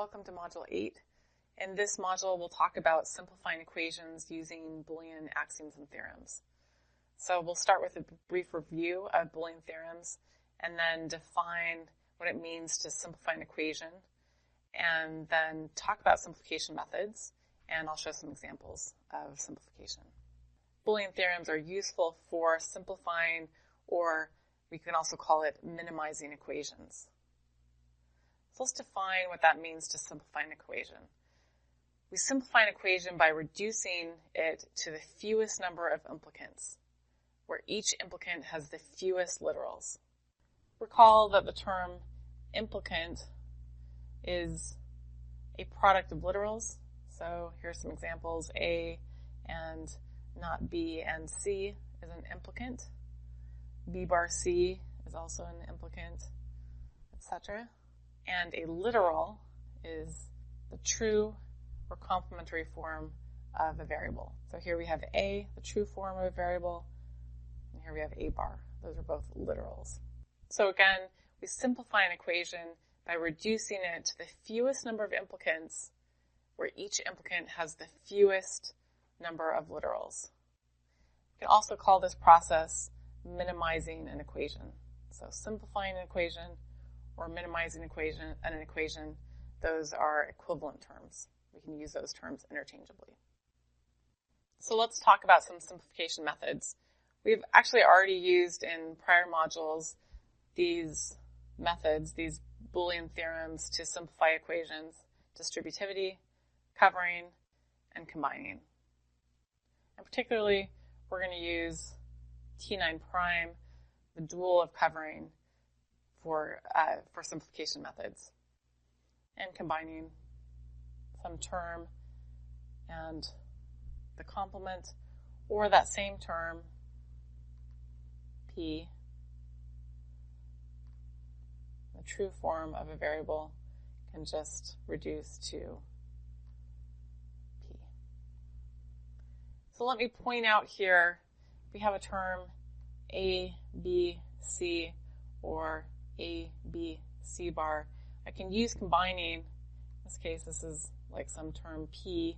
Welcome to Module 8. In this module, we'll talk about simplifying equations using Boolean axioms and theorems. So we'll start with a brief review of Boolean theorems and then define what it means to simplify an equation, and then talk about simplification methods, and I'll show some examples of simplification. Boolean theorems are useful for simplifying, or we can also call it minimizing equations. So let's define what that means to simplify an equation. We simplify an equation by reducing it to the fewest number of implicants, where each implicant has the fewest literals. Recall that the term implicant is a product of literals. So here's some examples. A and not B and C is an implicant. B bar C is also an implicant, etc. And a literal is the true or complementary form of a variable. So here we have A, the true form of a variable, and here we have A bar. Those are both literals. So again, we simplify an equation by reducing it to the fewest number of implicants, where each implicant has the fewest number of literals. We can also call this process minimizing an equation. So simplifying an equation or minimizing an equation, those are equivalent terms. We can use those terms interchangeably. So let's talk about some simplification methods. We've actually already used in prior modules these methods, these Boolean theorems to simplify equations: distributivity, covering, and combining. And particularly, we're going to use T9 prime, the dual of covering, for simplification methods, and combining some term and the complement, or that same term, P, the true form of a variable, can just reduce to P. So let me point out here, we have a term A, B, C, or A, B, C bar. I can use combining. In this case, this is like some term P,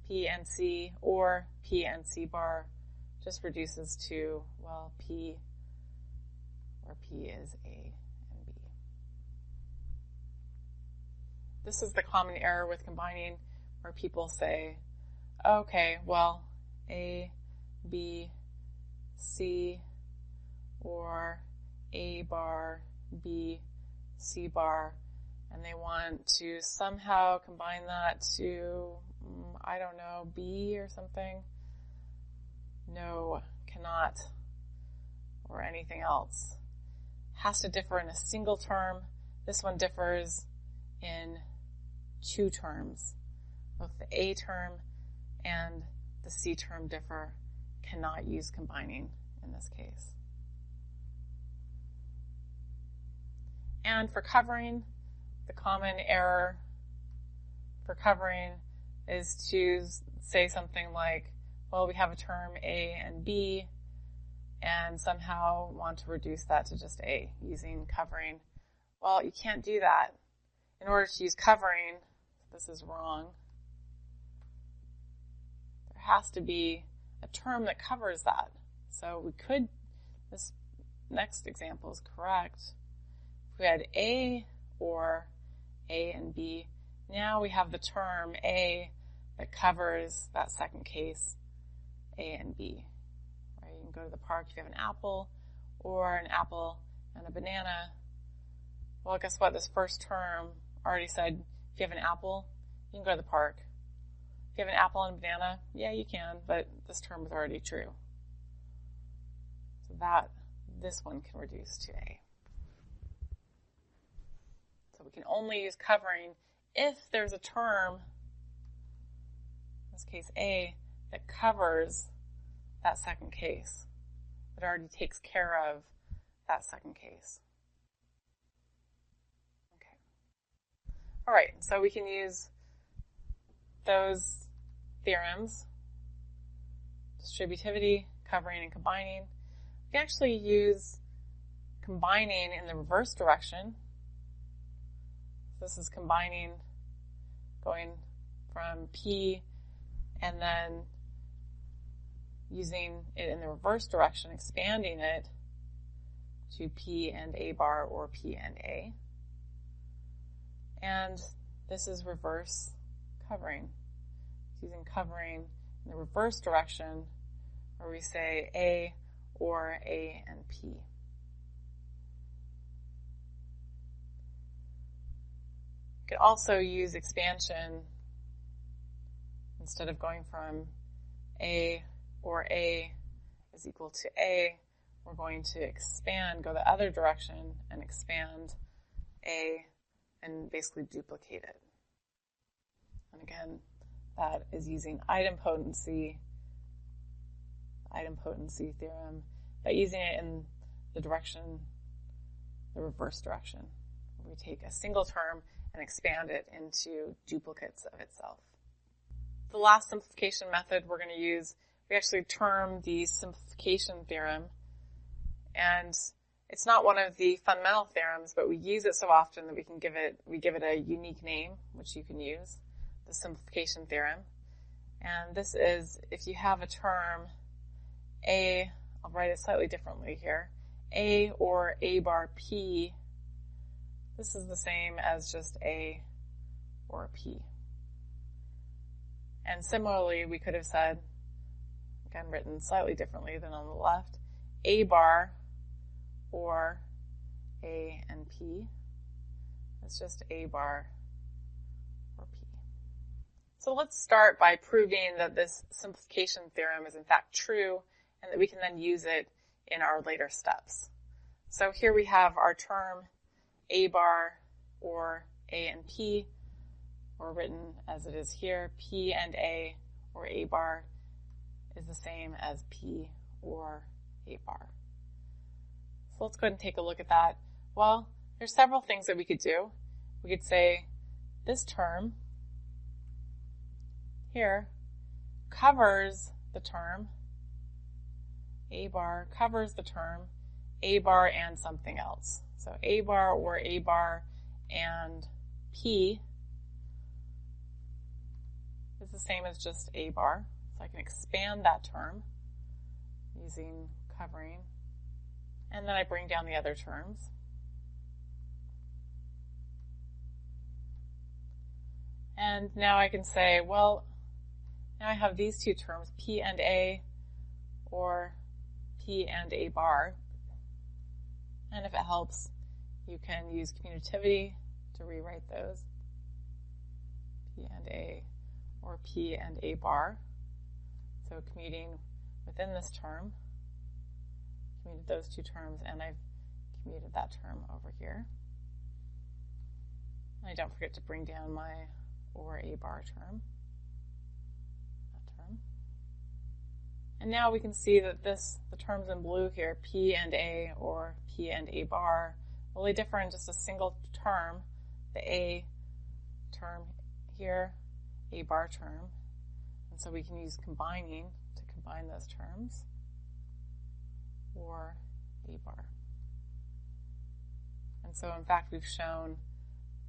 P and C, or P and C bar just reduces to, well, P, where P is A and B. This is the common error with combining, where people say, okay, well, A, B, C, or A bar, B, C bar, and they want to somehow combine that to, I don't know, B or something. No, cannot, or anything else. Has to differ in a single term. This one differs in two terms. Both the A term and the C term differ. Cannot use combining in this case. And for covering, the common error for covering is to say something like, well, we have a term A and B, and somehow want to reduce that to just A using covering. Well, you can't do that. In order to use covering, this is wrong. There has to be a term that covers that. So we could, this next example is correct. If we had A or A and B, now we have the term A that covers that second case, A and B. Right? You can go to the park if you have an apple, or an apple and a banana. Well, guess what? This first term already said if you have an apple, you can go to the park. If you have an apple and a banana, yeah, you can, but this term is already true. So this one can reduce to A. So we can only use covering if there's a term, in this case A, that covers that second case, that already takes care of that second case. Okay. All right, so we can use those theorems, distributivity, covering, and combining. We can actually use combining in the reverse direction. this is combining, going from P and then using it in the reverse direction, expanding it to P and A bar or P and A. And this is reverse covering. Using covering in the reverse direction where we say A or A and P. You could also use expansion instead of going from A or A is equal to A. We're going to expand, go the other direction and expand A and basically duplicate it. And again, that is using idempotency theorem, but using it in the direction, the reverse direction. We take a single term and expand it into duplicates of itself. The last simplification method we're going to use, we actually term the simplification theorem, and it's not one of the fundamental theorems, but we use it so often that we give it a unique name, which you can use, the simplification theorem. And this is, if you have a term A, I'll write it slightly differently here, A or A bar P, this is the same as just A or P. And similarly, we could have said, again written slightly differently than on the left, A bar or A and P. It's just A bar or P. So let's start by proving that this simplification theorem is in fact true and that we can then use it in our later steps. So here we have our term A bar or A and P, or written as it is here, P and A or A bar is the same as P or A bar. So let's go ahead and take a look at that. Well, there's several things that we could do. We could say this term here covers the term A bar, covers the term A bar and something else. So A bar or A bar and P is the same as just A bar. So I can expand that term using covering. And then I bring down the other terms. And now I can say, well, now I have these two terms, P and A or P and A bar. And if it helps, you can use commutativity to rewrite those. P and A or P and A bar. So commuting within this term, commuted those two terms, and I've commuted that term over here. And I don't forget to bring down my or A bar term, that term. And now we can see that the terms in blue here, P and A or P and A bar, really differ in just a single term, the A term here, A bar term. And so we can use combining to combine those terms, or A bar. And so in fact we've shown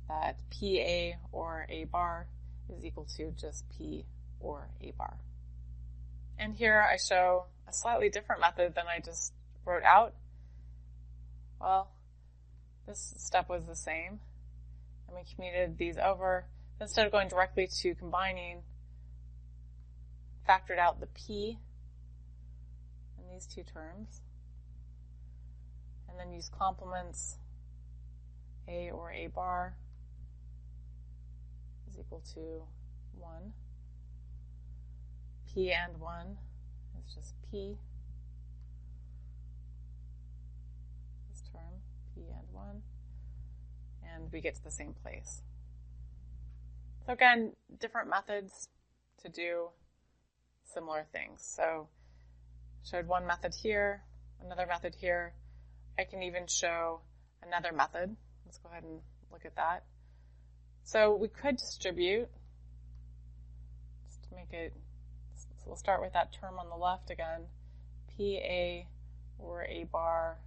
that PA or A bar is equal to just P or A bar. And here I show a slightly different method than I just wrote out. Well, this step was the same, and we commuted these over. Instead of going directly to combining, factored out the P in these two terms, and then use complements. A or A bar is equal to 1. P and 1 is just P. This term, P and 1. And we get to the same place. So again, different methods to do similar things. So showed one method here, another method here. I can even show another method. Let's go ahead and look at that. So we could distribute, just to make it, so we'll start with that term on the left again, PA or A bar.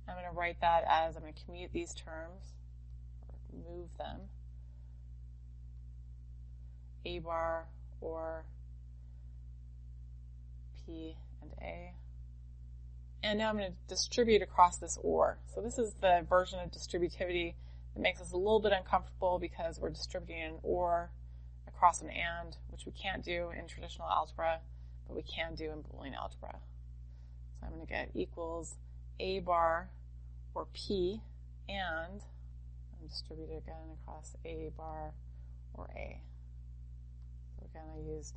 I'm going to write that as, I'm going to commute these terms, or move them, A bar or P and A. And now I'm going to distribute across this OR. So this is the version of distributivity that makes us a little bit uncomfortable because we're distributing an OR across an AND, which we can't do in traditional algebra, but we can do in Boolean algebra. So I'm going to get equals A bar or P and distribute it again across A bar or A. So again, I used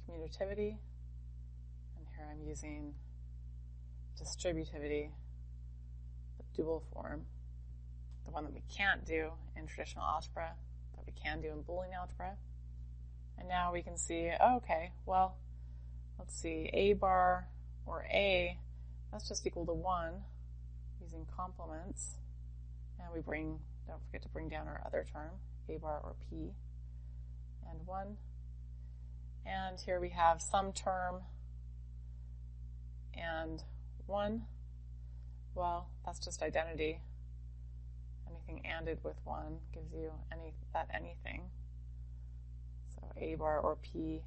commutativity, and here I'm using distributivity, the dual form, the one that we can't do in traditional algebra, but we can do in Boolean algebra. And now we can see, oh, okay, well, let's see, A bar or A, that's just equal to 1 using complements. And we don't forget to bring down our other term, A bar or P, and 1. And here we have some term and 1. Well, that's just identity. Anything ANDed with 1 gives you anything. So A bar or P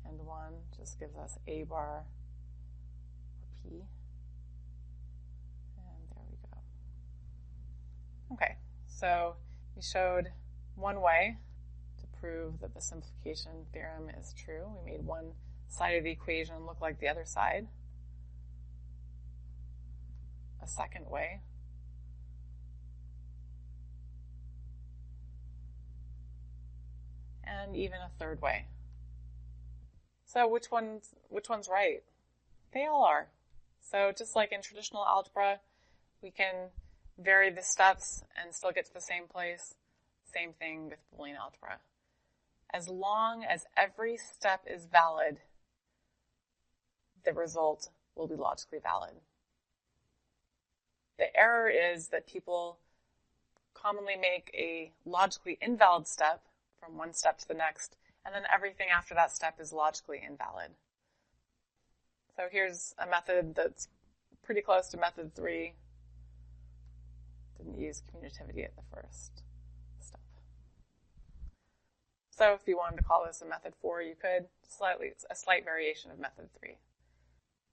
and 1 just gives us A bar or P. And there we go. Okay, so we showed one way to prove that the simplification theorem is true. We made one side of the equation look like the other side. A second way. And even a third way. So which one's right? They all are. So just like in traditional algebra, we can vary the steps and still get to the same place. Same thing with Boolean algebra. As long as every step is valid, the result will be logically valid. The error is that people commonly make a logically invalid step from one step to the next, and then everything after that step is logically invalid. So here's a method that's pretty close to method 3. Didn't use commutativity at the first step. So if you wanted to call this a method 4, you could. It's a slight variation of method 3.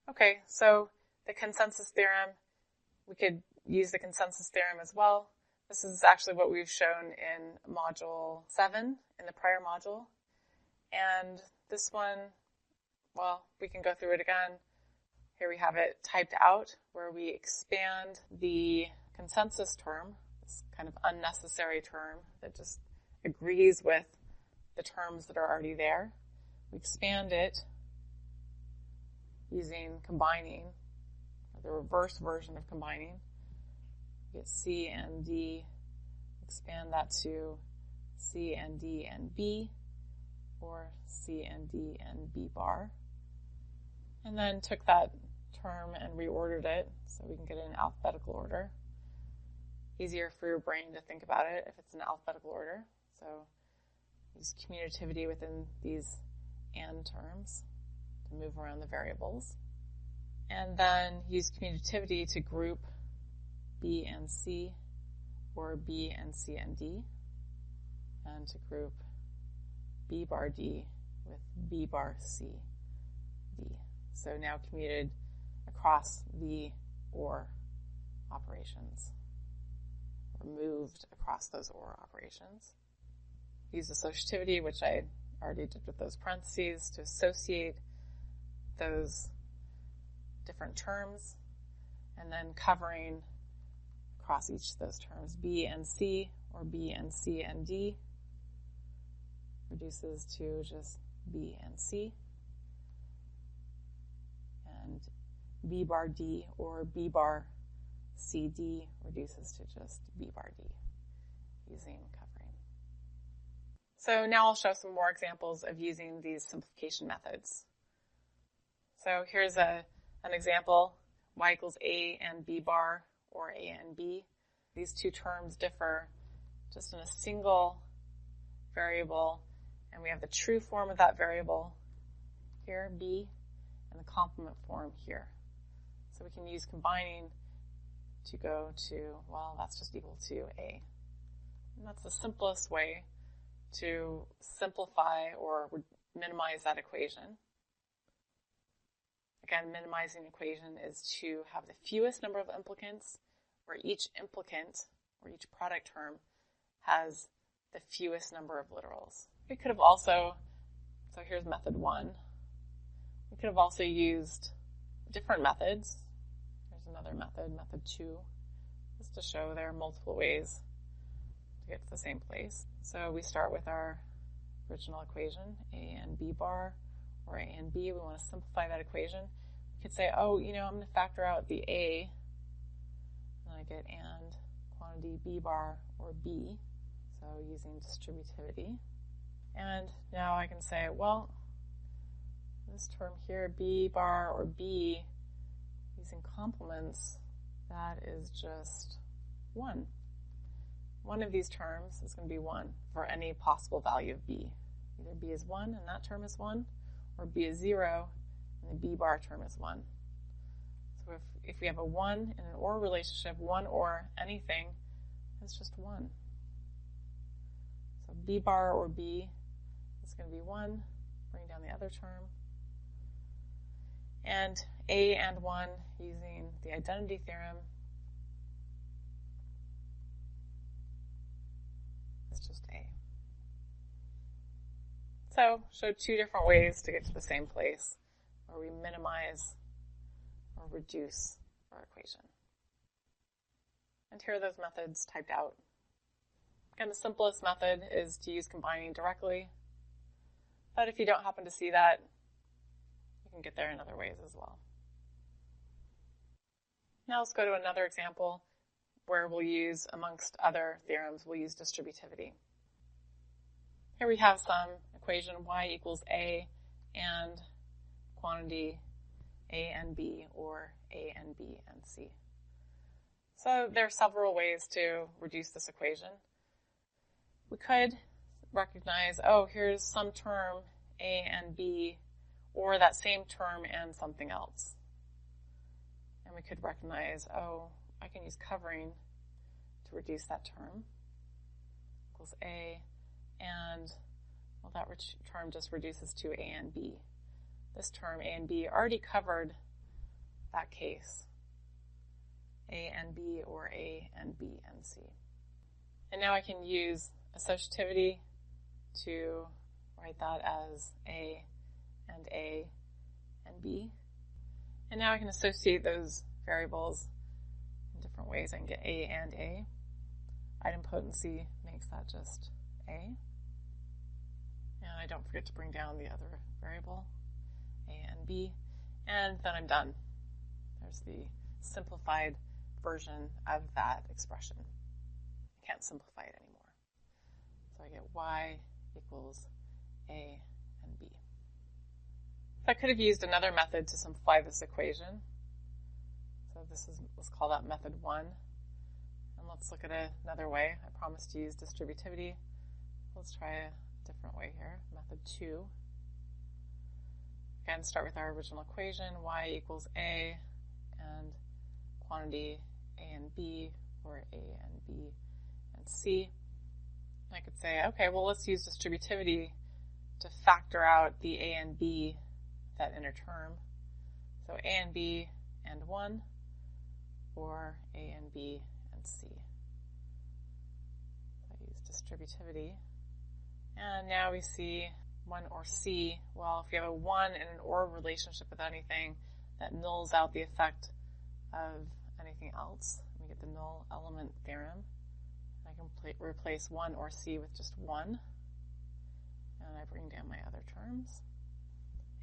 Okay, so the consensus theorem, we could use the consensus theorem as well. This is actually what we've shown in Module 7 in the prior module. And this one, well, we can go through it again. Here we have it typed out where we expand the consensus term, this kind of unnecessary term that just agrees with the terms that are already there. We expand it using combining, or the reverse version of combining. We get C and D, expand that to C and D and B, or C and D and B bar. And then took that term and reordered it so we can get it in alphabetical order. Easier for your brain to think about it if it's in alphabetical order. So use commutativity within these AND terms to move around the variables. And then use commutativity to group B and C, or B and C and D, and to group B bar D with B bar C, D. So now commuted across the OR operations, or moved across those OR operations. Use associativity, which I already did with those parentheses, to associate those different terms, and then covering across each of those terms. B and C, or B and C and D, reduces to just B and C. And B bar D, or B bar CD, reduces to just B bar D, using covering. So now I'll show some more examples of using these simplification methods. So here's an example, y equals A and B bar, or A and B. These two terms differ just in a single variable, and we have the true form of that variable here, B, and the complement form here. So we can use combining to go to, well, that's just equal to A. And that's the simplest way to simplify or minimize that equation. Again, minimizing an equation is to have the fewest number of implicants, where each implicant, or each product term, has the fewest number of literals. We could have also, so here's method 1. We could have also used different methods. There's another method, method 2, just to show there are multiple ways to get to the same place. So we start with our original equation, a and b bar, or a and b. We want to simplify that equation. We could say, oh, I'm going to factor out the a, and I get and quantity b bar, or b, so using distributivity. And now I can say, well, this term here, b bar or b, using complements, that is just 1. One of these terms is going to be 1 for any possible value of b. Either b is 1 and that term is 1, or b is 0 and the b bar term is 1. So if we have a 1 in an or relationship, 1 or anything, it's just 1. So b bar or b is going to be 1, bring down the other term. And a and 1 using the identity theorem is just a. So, showed 2 different ways to get to the same place, where we minimize or reduce our equation. And here are those methods typed out. Again, the simplest method is to use combining directly, but if you don't happen to see that, you can get there in other ways as well. Now let's go to another example where we'll use, amongst other theorems, we'll use distributivity. Here we have some equation y equals a and quantity a and b, or a and b and c. So there are several ways to reduce this equation. We could recognize, oh, here's some term a and b, or that same term and something else. And we could recognize, oh, I can use covering to reduce that term. Equals a, and, well, that term just reduces to a and b. This term, a and b, already covered that case. A and b, or a and b and c. And now I can use associativity to write that as a and b. And now I can associate those variables in different ways. I can get a and a. Idempotency makes that just a. And I don't forget to bring down the other variable, a and b. And then I'm done. There's the simplified version of that expression. I can't simplify it anymore. So I get y equals a and b. I could have used another method to simplify this equation. So let's call that method 1. And let's look at another way. I promised to use distributivity. Let's try a different way here. Method 2. Again, start with our original equation, y equals a and quantity a and b, or a and b and c. And I could say, okay, well, let's use distributivity to factor out the a and b, that inner term. So a and b and 1, or a and b and c. I use distributivity. And now we see 1 or c. Well, if you have a 1 in an or relationship with anything, that nulls out the effect of anything else. We get the null element theorem. I can replace 1 or c with just 1. And I bring down my other terms.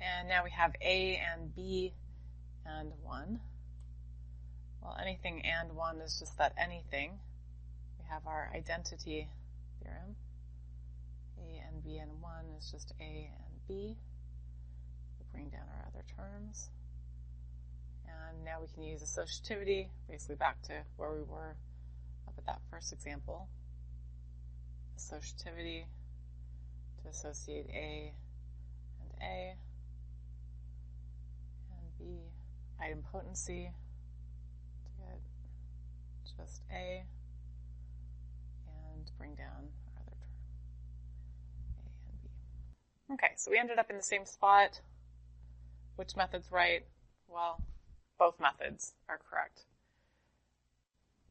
And now we have a and b and 1. Well, anything and 1 is just that anything. We have our identity theorem. A and b and 1 is just a and b. We bring down our other terms. And now we can use associativity, basically back to where we were up at that first example. Associativity to associate a and a. And b, idempotency to get just a. And and bring down our other term, A and B. Okay, so we ended up in the same spot. Which method's right? Well, both methods are correct.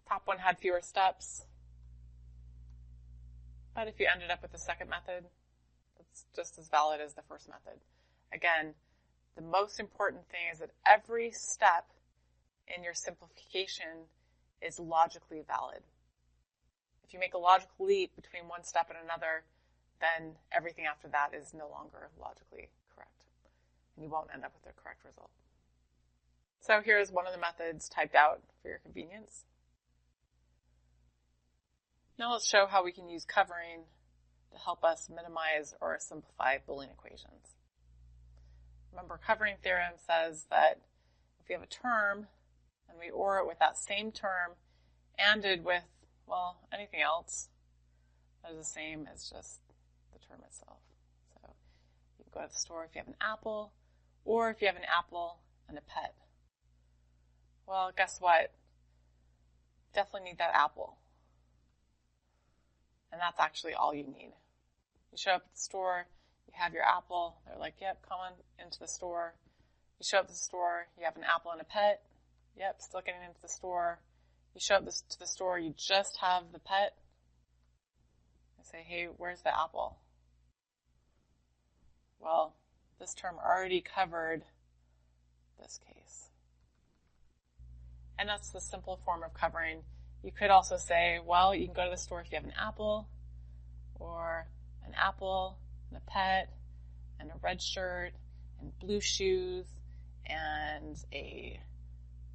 Top one had fewer steps, but if you ended up with the second method, it's just as valid as the first method. Again, the most important thing is that every step in your simplification is logically valid. If you make a logical leap between one step and another, then everything after that is no longer logically correct, and you won't end up with the correct result. So here's one of the methods typed out for your convenience. Now let's show how we can use covering to help us minimize or simplify Boolean equations. Remember, covering theorem says that if we have a term and we OR it with that same term ANDed with, well, anything else that is the same as just the term itself. So you can go to the store if you have an apple, or if you have an apple and a pet. Well, guess what? Definitely need that apple. And that's actually all you need. You show up at the store, you have your apple, they're like, yep, come on into the store. You show up at the store, you have an apple and a pet, yep, still getting into the store. You show up to the store, you just have the pet. I say, hey, where's the apple? Well, this term already covered this case. And that's the simple form of covering. You could also say, well, you can go to the store if you have an apple, or an apple, and a pet, and a red shirt, and blue shoes, and a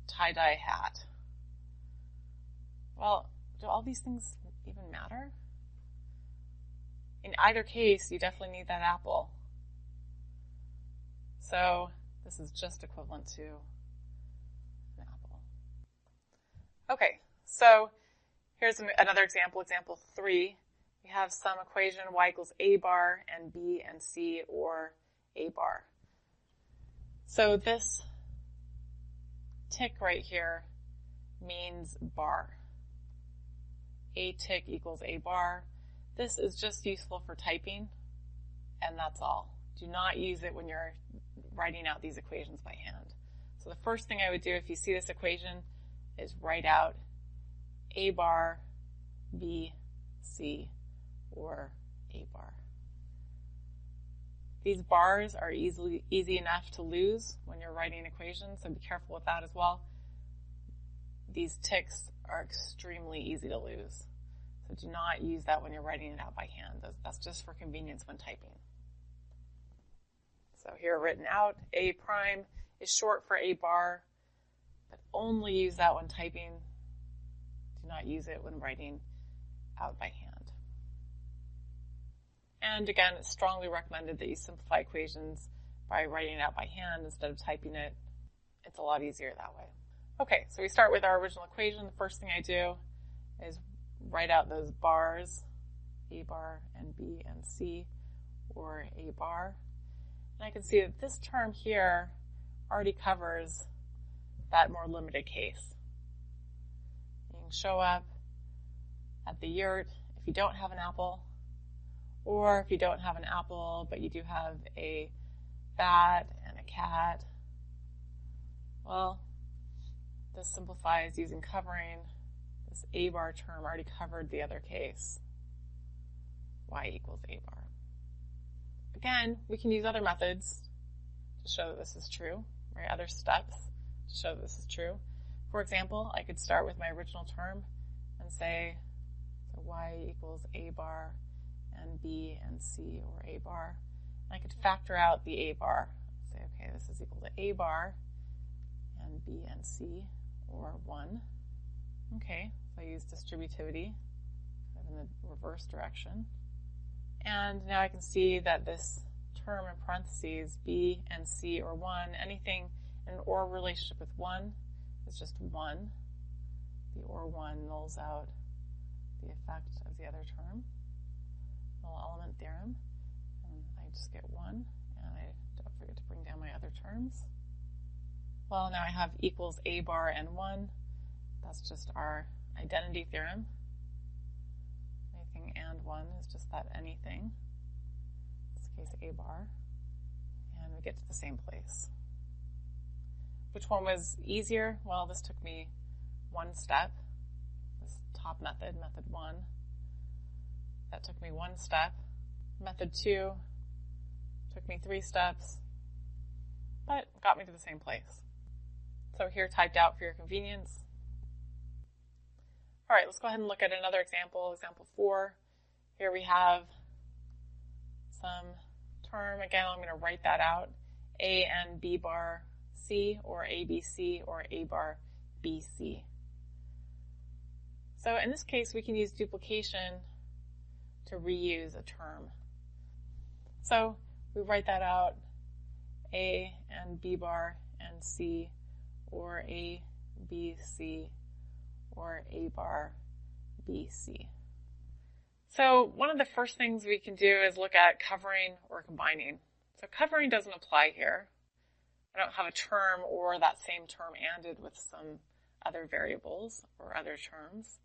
tie-dye hat. Well, do all these things even matter? In either case, you definitely need that apple. So this is just equivalent to an apple. Okay, so here's another example, example 3. We have some equation y equals a bar and b and c, or a bar. So this tick right here means bar. A tick equals a bar. This is just useful for typing, and that's all. Do not use it when you're writing out these equations by hand. So the first thing I would do if you see this equation is write out a bar, b, c, or a bar. These bars are easy enough to lose when you're writing equations, so be careful with that as well. These ticks are extremely easy to lose, so do not use that when you're writing it out by hand. That's just for convenience when typing. So here written out, a prime is short for a bar, but only use that when typing. Do not use it when writing out by hand. And again, it's strongly recommended that you simplify equations by writing it out by hand instead of typing it. It's a lot easier that way. Okay, so we start with our original equation. The first thing I do is write out those bars, a bar and b and c, or a bar. And I can see that this term here already covers that more limited case. You can show up at the yurt if you don't have an apple, or if you don't have an apple, but you do have a bat and a cat. Well, this simplifies using covering. This a bar term already covered the other case. Y equals a bar. Again, we can use other methods to show that this is true, right? Other steps to show that this is true. For example, I could start with my original term and say, so y equals a bar and b and c, or a bar. And I could factor out the a bar. Say, okay, this is equal to a bar and b and c, or 1. Okay, so I use distributivity kind of in the reverse direction. And now I can see that this term in parentheses, b and c, or 1, anything in an OR relationship with 1 is just 1. The OR 1 nulls out the effect of the other term. Null element theorem. And I just get 1, and I don't forget to bring down my other terms. Well, now I have equals a bar and 1. That's just our identity theorem. and 1 is just that anything. In this case, a bar. And we get to the same place. Which one was easier? Well, this took me one step. This top method, method 1. That took me one step. Method 2 took me 3 steps, but got me to the same place. So here typed out for your convenience. All right, let's go ahead and look at another example, example 4. Here we have some term. Again, I'm going to write that out. A and B bar C, or ABC, or A bar BC. So in this case, we can use duplication to reuse a term. So we write that out, A and B bar and C, or A, B, C, or A bar BC. So one of the first things we can do is look at covering or combining. So covering doesn't apply here. I don't have a term or that same term anded with some other variables or other terms.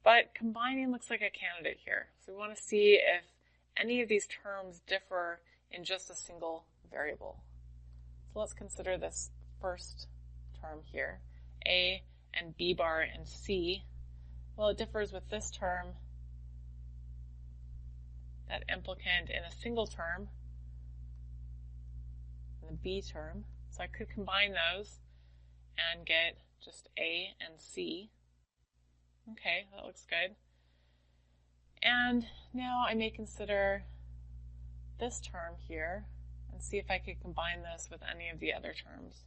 But combining looks like a candidate here. So we want to see if any of these terms differ in just a single variable. So let's consider this first term here, A and B bar and C. Well, it differs with this term, that implicant in a single term, the B term. So I could combine those and get just A and C. Okay, that looks good. And now I may consider this term here and see if I could combine this with any of the other terms.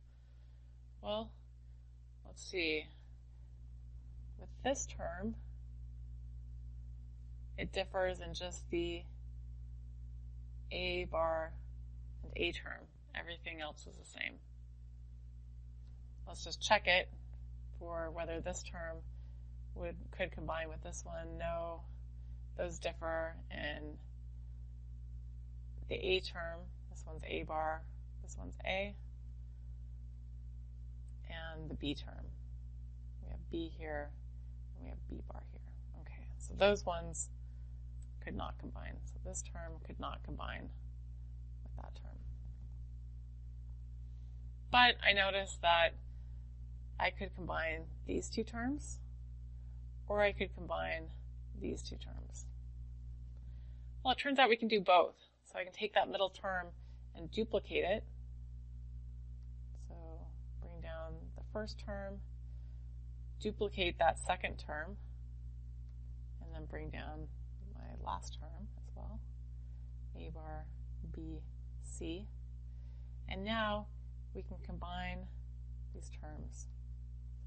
Well, let's see. With this term, it differs in just the A bar and A term. Everything else is the same. Let's just check it for whether this term could combine with this one. No, those differ in the A term. This one's A bar, this one's A, and the B term. We have B here, and we have B bar here. Okay, so those ones could not combine. So this term could not combine with that term. But I noticed that I could combine these two terms, or I could combine these two terms. Well, it turns out we can do both. So I can take that middle term and duplicate it. So bring down the first term, duplicate that second term, and then bring down my last term as well, A bar B C. And now we can combine these terms.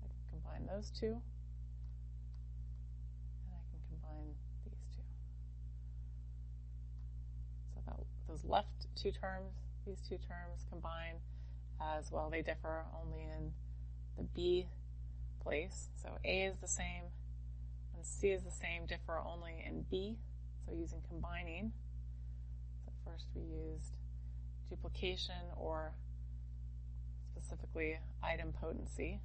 I can combine those two, and I can combine these two. So those left two terms, these two terms combine as well. They differ only in the B place. So A is the same and C is the same, differ only in B. So using combining. So first we used duplication, or specifically idempotency.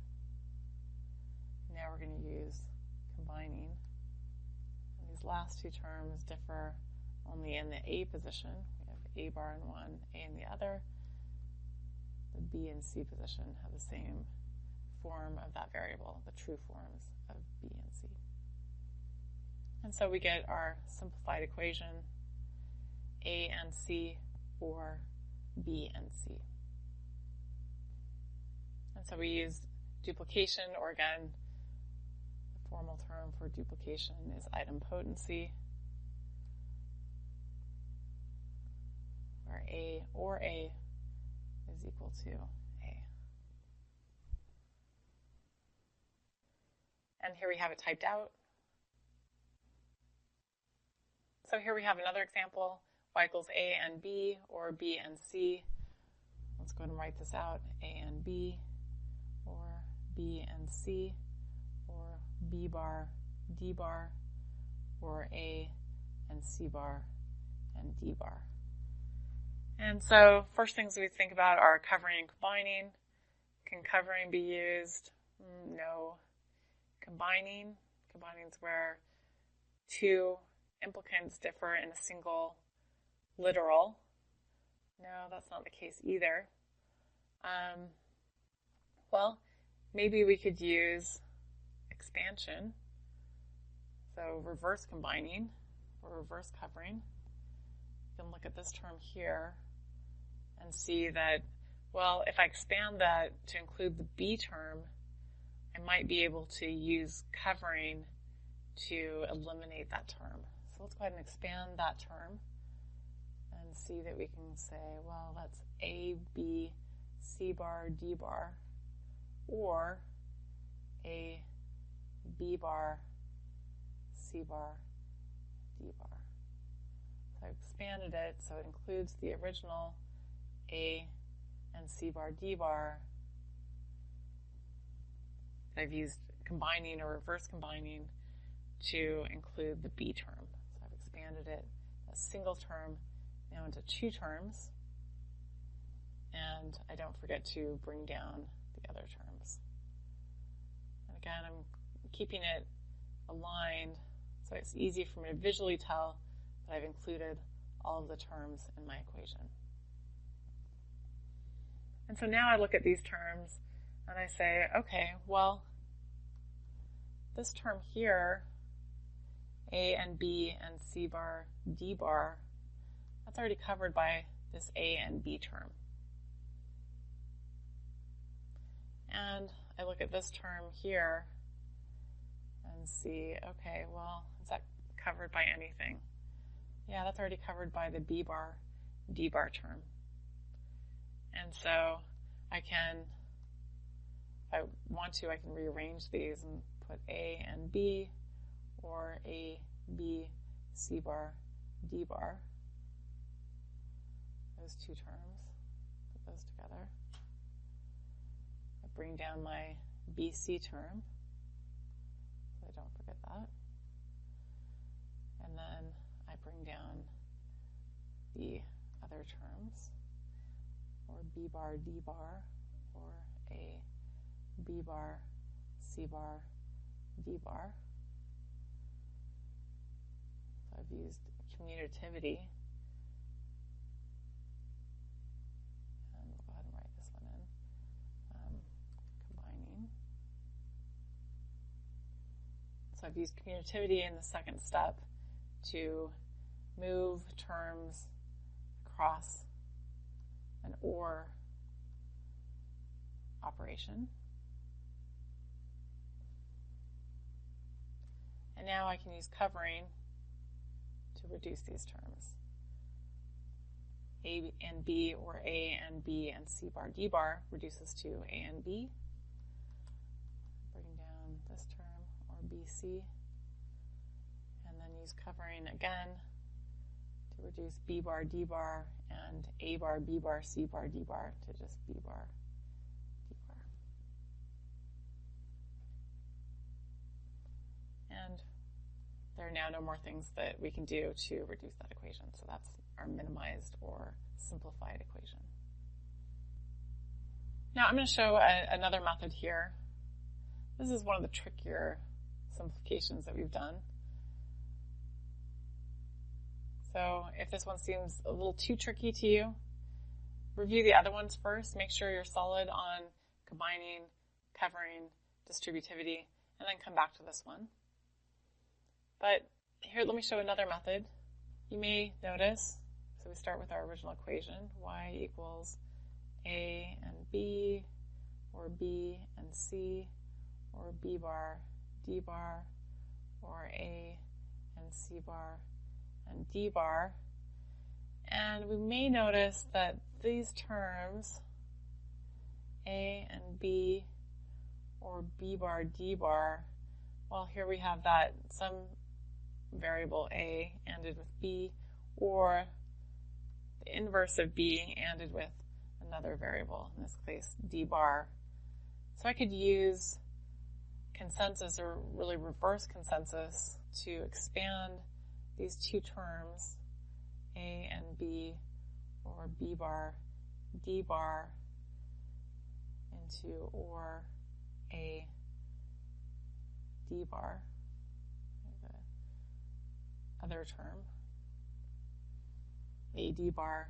Now we're going to use combining. And these last two terms differ only in the A position. We have A bar in one, A in the other. The B and C position have the same form of that variable, the true forms of B and C. And so we get our simplified equation, A and C, or B and C. And so we use duplication, or again, the formal term for duplication is idempotency, where A or A is equal to A. And here we have it typed out. So here we have another example, y equals A and B, or B and C. Let's go ahead and write this out, A and B, or B and C, or B bar, D bar, or A and C bar and D bar. And so first things we think about are covering and combining. Can covering be used? No. Combining is where two implicants differ in a single literal. No, that's not the case either. Well, maybe we could use expansion. So reverse combining or reverse covering. You can look at this term here and see that, well, if I expand that to include the B term, I might be able to use covering to eliminate that term. So let's go ahead and expand that term and see that we can say, well, that's A, B, C bar, D bar, or A, B bar, C bar, D bar. So I've expanded it so it includes the original A and C bar, D bar. I've used combining or reverse combining to include the B term. So I've expanded it, a single term, now into two terms. And I don't forget to bring down the other terms. And again, I'm keeping it aligned so it's easy for me to visually tell that I've included all of the terms in my equation. And so now I look at these terms and I say, okay, well, this term here, A and B and C bar, D bar, that's already covered by this A and B term. And I look at this term here and see, okay, well, is that covered by anything? Yeah, that's already covered by the B bar, D bar term. And so I can, if I want to, I can rearrange these and put A and B, or A, B, C bar, D bar. Those two terms, put those together. I bring down my BC term, so I don't forget that. And then I bring down the other terms, or B bar, D bar, or A, B bar, C bar, D bar. So I've used commutativity. And we'll go ahead and write this one in. Combining. So I've used commutativity in the second step to move terms across an OR operation. And now I can use covering to reduce these terms. A and B, or A and B and C bar, D bar reduces to A and B. Bring down this term, or BC, and then use covering again to reduce B bar, D bar, and A bar, B bar, C bar, D bar to just B bar, D bar. And there are now no more things that we can do to reduce that equation. So that's our minimized or simplified equation. Now I'm going to show another method here. This is one of the trickier simplifications that we've done. So if this one seems a little too tricky to you, review the other ones first. Make sure you're solid on combining, covering, distributivity, and then come back to this one. But here, let me show another method. You may notice, so we start with our original equation, y equals A and B, or B and C, or B bar, D bar, or A and C bar, and D bar. And we may notice that these terms, A and B, or B bar, D bar, well, here we have that some variable A ANDed with B, or the inverse of B ANDed with another variable, in this case D bar. So I could use consensus, or really reverse consensus, to expand these two terms, A and B, or B bar, D bar, into or A, D bar. other term, a d bar.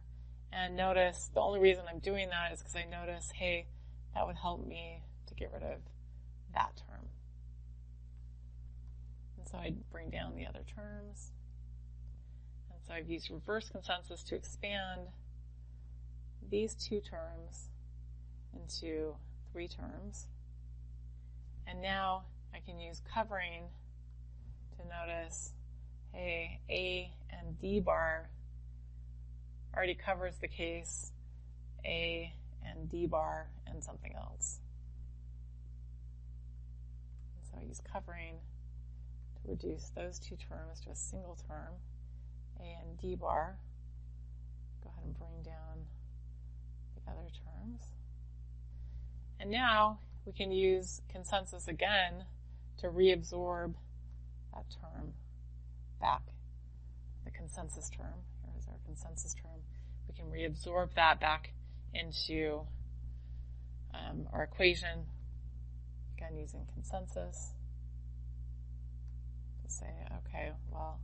And notice the only reason I'm doing that is because I notice, hey, that would help me to get rid of that term. And so I'd bring down the other terms. And so I've used reverse consensus to expand these two terms into three terms. And now I can use covering to notice, hey, A and D bar already covers the case A and D bar and something else. And so I use covering to reduce those two terms to a single term, A and D bar. Go ahead and bring down the other terms. And now we can use consensus again to reabsorb that term back, the consensus term. Here's our consensus term. We can reabsorb that back into our equation, again using consensus. To say, okay, well,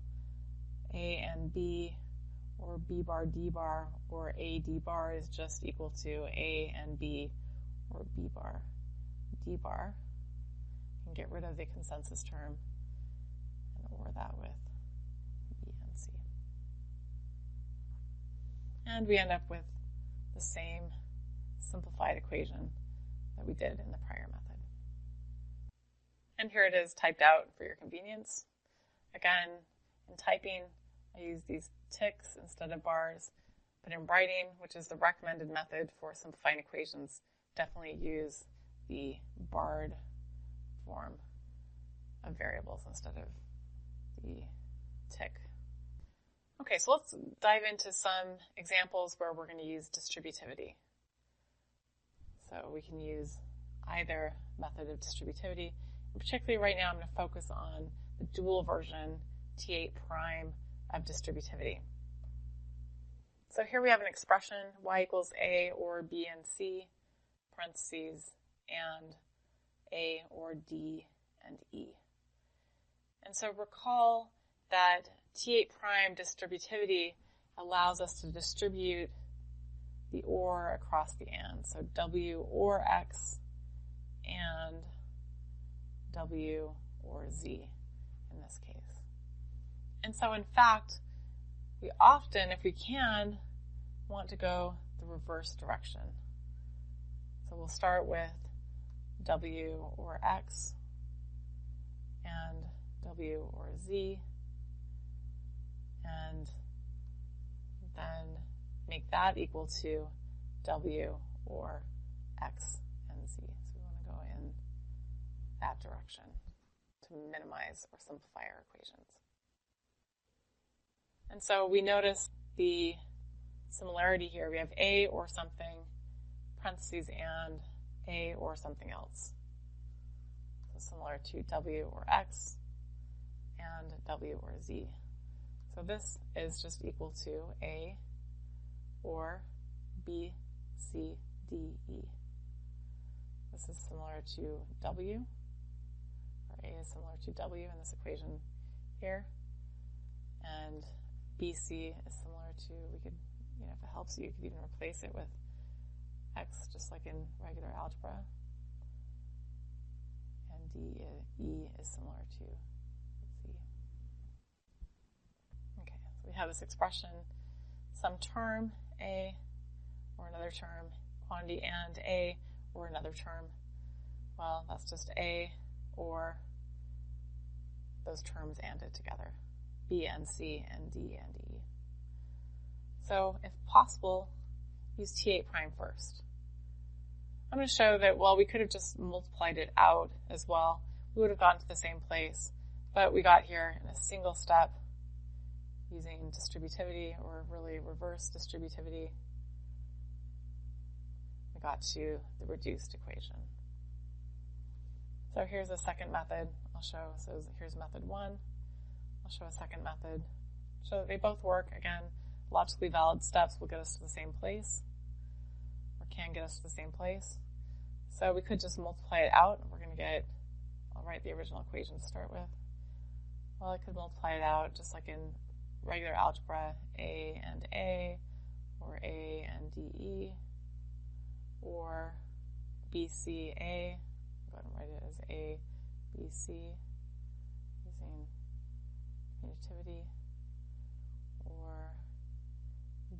A and B, or B bar D bar, or A D bar is just equal to A and B, or B bar D bar. And get rid of the consensus term and OR that with B and C. And we end up with the same simplified equation that we did in the prior method. And here it is typed out for your convenience. Again, in typing, I use these ticks instead of bars, but in writing, which is the recommended method for simplifying equations, definitely use the barred form of variables instead of the tick. Okay, so let's dive into some examples where we're going to use distributivity. So we can use either method of distributivity. And particularly right now, I'm going to focus on the dual version, T8 prime, of distributivity. So here we have an expression, y equals a or b and c, parentheses, and a or d and e. And so recall that T8 prime distributivity allows us to distribute the or across the and. So w or x and w or z in this case. And so in fact, we often, if we can, want to go the reverse direction. So we'll start with w or x and w or z, and then make that equal to w or x and z. So we want to go in that direction to minimize or simplify our equations. And so we notice the similarity here. We have a or something, parentheses, and a or something else. So similar to w or x and w or z. So this is just equal to a or b, c, d, e. This is similar to w, or a is similar to w in this equation here. And BC is similar to, we could, if it helps you could even replace it with x, just like in regular algebra. And DE is similar to C. Okay, so we have this expression, some term, A, or another term, quantity and A, or another term. Well, that's just A, or those terms anded together. B and C and D and E. So, if possible, use T8 prime first. I'm going to show that, well, we could have just multiplied it out as well. We would have gotten to the same place, but we got here in a single step using distributivity, or really reverse distributivity. We got to the reduced equation. So here's a second method I'll show. So here's method 1. I'll show a second method. So they both work. Again, logically valid steps will get us to the same place, or can get us to the same place. So we could just multiply it out. We're going to get, I'll write the original equation to start with. Well, I could multiply it out just like in regular algebra, A and A, or A and DE, or BCA. Go ahead and write it as A, BC, using commutativity, or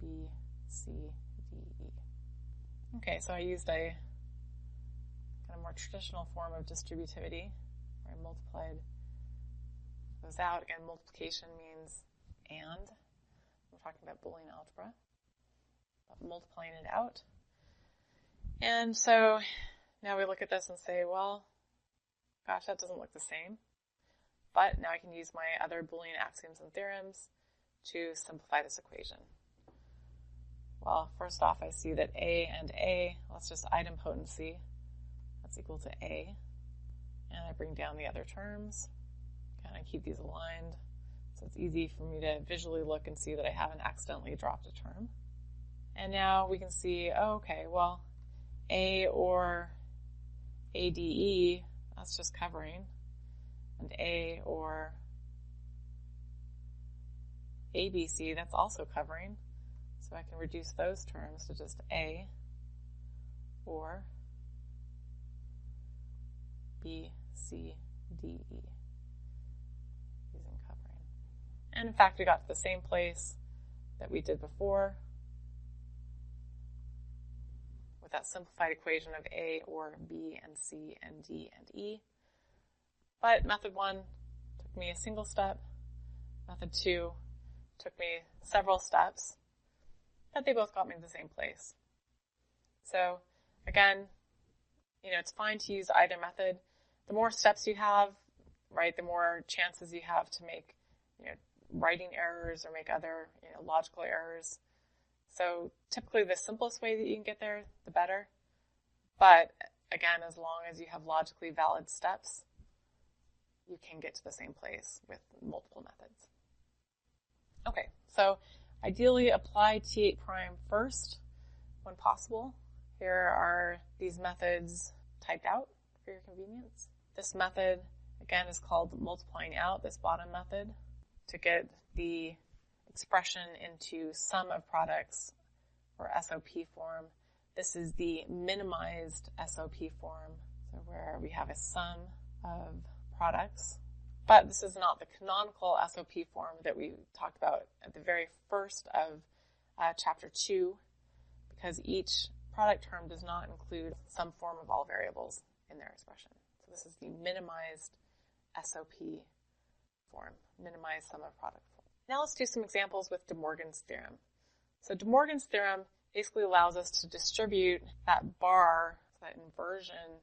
BCDE. Okay, so I used a kind of more traditional form of distributivity, where I multiplied those out. Again, multiplication means and. We're talking about Boolean algebra. But multiplying it out. And so now we look at this and say, well, gosh, that doesn't look the same. But now I can use my other Boolean axioms and theorems to simplify this equation. Well, first off, I see that A and A, let's just idempotency, that's equal to A. And I bring down the other terms. Kind of keep these aligned, so it's easy for me to visually look and see that I haven't accidentally dropped a term. And now we can see, oh, okay, well, A or ADE, that's just covering, and A or ABC, that's also covering. So I can reduce those terms to just A or B, C, D, E, using covering. And in fact, we got to the same place that we did before with that simplified equation of A or B and C and D and E. But method 1 took me a single step. Method 2 took me several steps, but they both got me to the same place. So again, it's fine to use either method. The more steps you have, right, the more chances you have to make, writing errors or make other, logical errors. So typically the simplest way that you can get there, the better. But again, as long as you have logically valid steps, you can get to the same place with multiple methods. Okay, so ideally apply T8 prime first when possible. Here are these methods typed out for your convenience. This method, again, is called multiplying out, this bottom method, to get the expression into sum of products or SOP form. This is the minimized SOP form, so where we have a sum of products. But this is not the canonical SOP form that we talked about at the very first of chapter 2, because each product term does not include some form of all variables in their expression. So this is the minimized SOP form, minimized sum of product form. Now let's do some examples with De Morgan's theorem. So De Morgan's theorem basically allows us to distribute that bar, that inversion,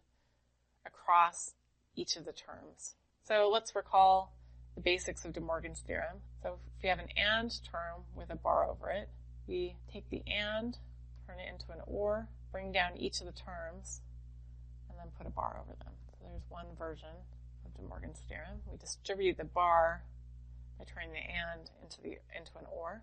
across each of the terms. So let's recall the basics of De Morgan's theorem. So if we have an and term with a bar over it, we take the and, turn it into an or, bring down each of the terms, and then put a bar over them. So there's one version of De Morgan's theorem. We distribute the bar by turning the and into an or.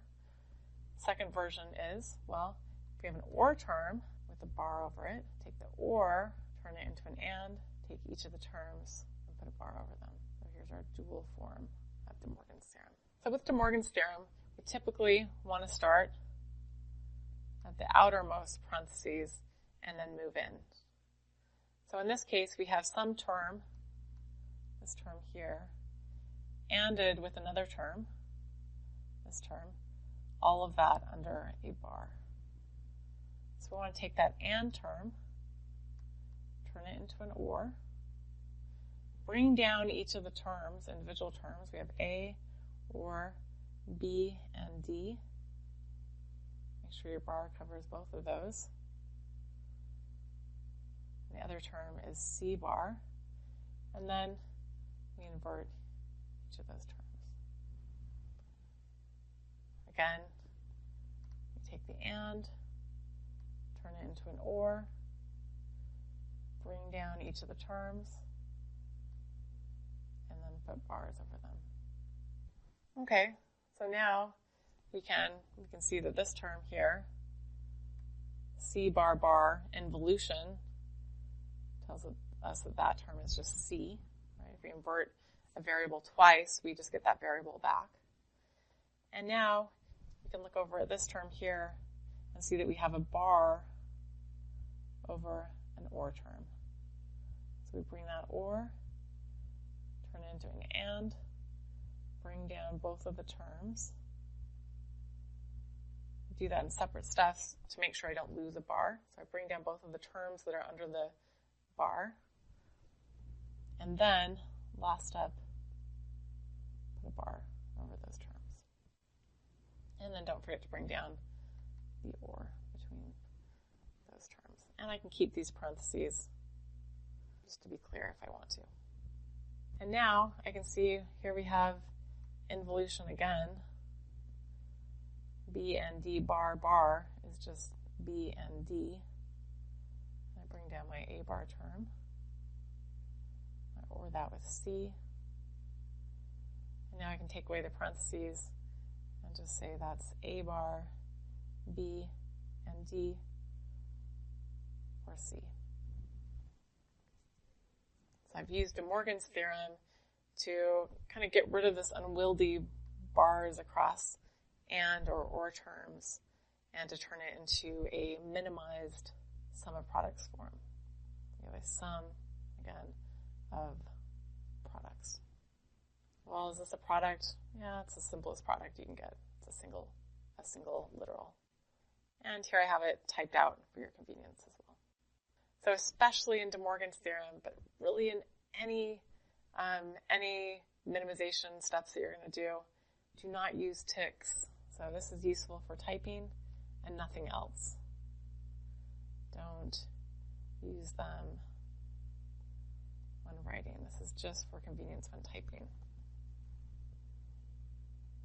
Second version is, well, if we have an or term with a bar over it, take the or, turn it into an and, take each of the terms, and put a bar over them. So here's our dual form of De Morgan's theorem. So with De Morgan's theorem, we typically want to start at the outermost parentheses and then move in. So in this case, we have some term, this term here, anded with another term, this term, all of that under a bar. So we want to take that and term, turn it into an or, bring down each of the terms, individual terms. We have A, or, B, and D. Make sure your bar covers both of those. The other term is C bar. And then we invert each of those terms. Again, we take the and, turn it into an or, bring down each of the terms, and then put bars over them. Okay, so now we can see that this term here, C bar bar involution, tells us that that term is just C. Right? If we invert a variable twice, we just get that variable back. And now we can look over at this term here and see that we have a bar over an or term. So we bring that or, turn it into an and, bring down both of the terms. Do that in separate steps to make sure I don't lose a bar. So I bring down both of the terms that are under the bar. And then, last step, put a bar over those terms. And then don't forget to bring down the or between those terms. And I can keep these parentheses just to be clear if I want to. And now I can see here we have involution again. B and D bar bar is just B and D. I bring down my A bar term. I or that with C. And now I can take away the parentheses and just say that's A bar, B, and D, or C. So I've used De Morgan's theorem to kind of get rid of this unwieldy bars across and or terms, and to turn it into a minimized sum of products form. You have a sum, again, of products. Well, is this a product? Yeah, it's the simplest product you can get. It's a single literal. And here I have it typed out for your convenience as well. So especially in De Morgan's theorem, but really in any minimization steps that you're going to do not use ticks. So this is useful for typing and nothing else. Don't use them when writing. This is just for convenience when typing.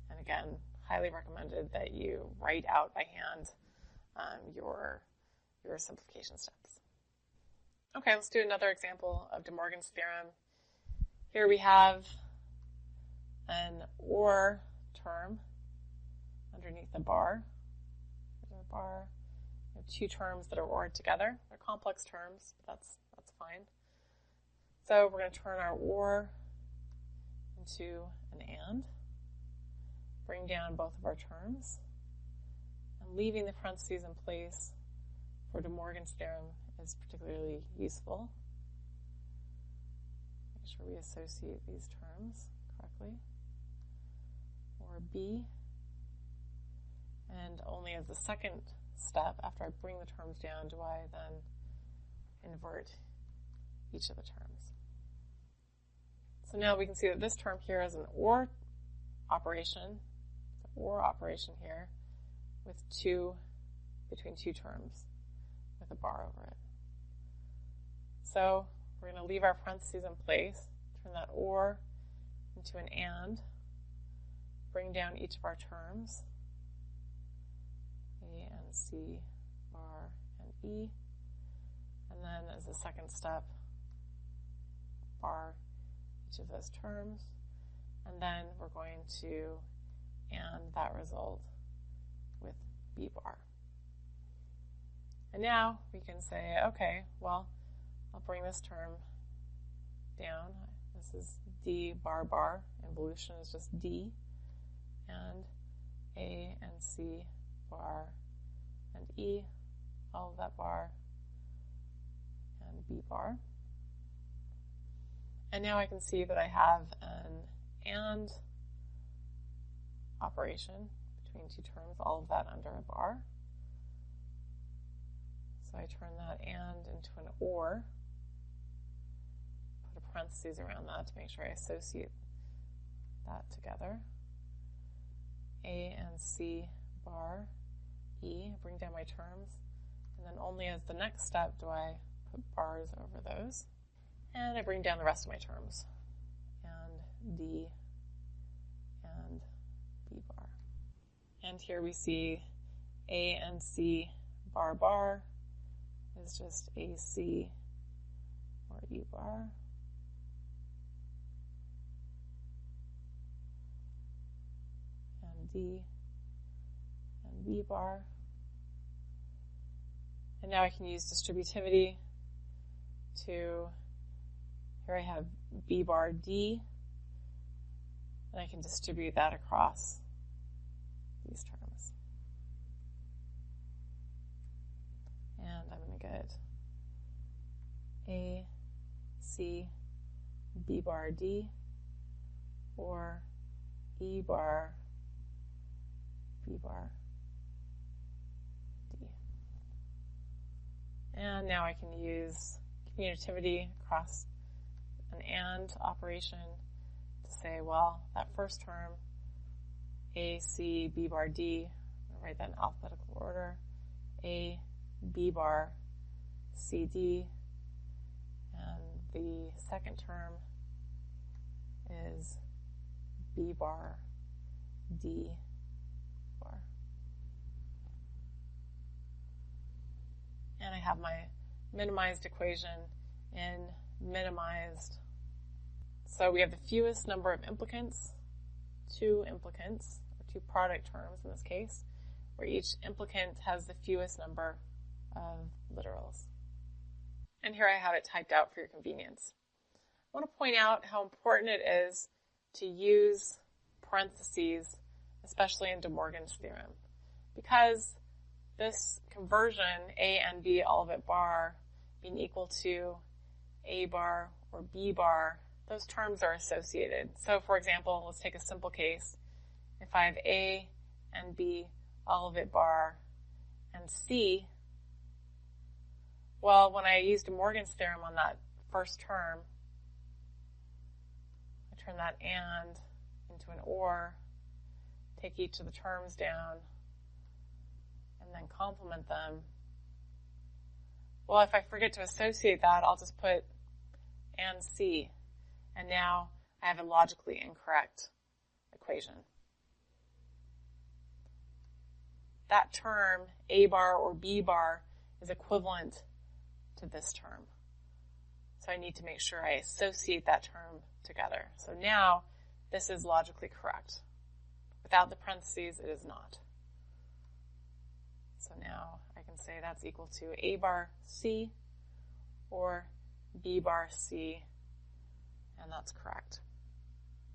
And again, highly recommended that you write out by hand your simplification steps. Okay, let's do another example of De Morgan's theorem. Here we have an or term underneath the bar. There's our bar. We have two terms that are ORed together. They're complex terms, but that's fine. So we're going to turn our OR into an AND, bring down both of our terms, and leaving the parentheses in place for De Morgan's theorem is particularly useful. Make sure we associate these terms correctly. Or B, and only as the second step, after I bring the terms down, do I then invert each of the terms. So now we can see that this term here is an OR operation, the OR operation here, with between two terms, with a bar over it. So we're going to leave our parentheses in place, turn that OR into an AND, bring down each of our terms, A and C, bar, and E, and then as a second step, bar each of those terms, and then we're going to AND that result with B bar. And now we can say, okay, well, I'll bring this term down. This is D bar bar. Involution is just D, and A and C bar and E, all of that bar, and B bar. And now I can see that I have an AND operation between two terms, all of that under a bar. So I turn that AND into an OR, put a parentheses around that to make sure I associate that together. A and C bar E, bring down my terms, and then only as the next step do I put bars over those. And I bring down the rest of my terms, and D and B bar. And here we see A and C bar bar is just AC or E bar. And D and B bar. And now I can use distributivity to, here I have B bar D And I can distribute that across these terms. And I'm going to get A, C, B bar D, or E bar, B bar, D. And now I can use commutativity across an AND operation to say, well, that first term, A, C, B bar D, I'll write that in alphabetical order, A, B bar, C, D, and the second term is B bar, D bar. And I have my minimized equation in minimized. So we have the fewest number of implicants, two implicants, or two product terms in this case, where each implicant has the fewest number of literals. And here I have it typed out for your convenience. I want to point out how important it is to use parentheses, especially in De Morgan's theorem, because this conversion, A and B all of it bar, being equal to A bar or B bar, those terms are associated. So for example, let's take a simple case. If I have A and B all of it bar and C, well, when I use De Morgan's theorem on that first term, I turn that and into an or, take each of the terms down, and then complement them. Well, if I forget to associate that, I'll just put and C, and now I have a logically incorrect equation. That term, A bar or B bar, is equivalent to this term. So I need to make sure I associate that term together. So now this is logically correct. Without the parentheses, it is not. So now I can say that's equal to A bar C or B bar C, and that's correct.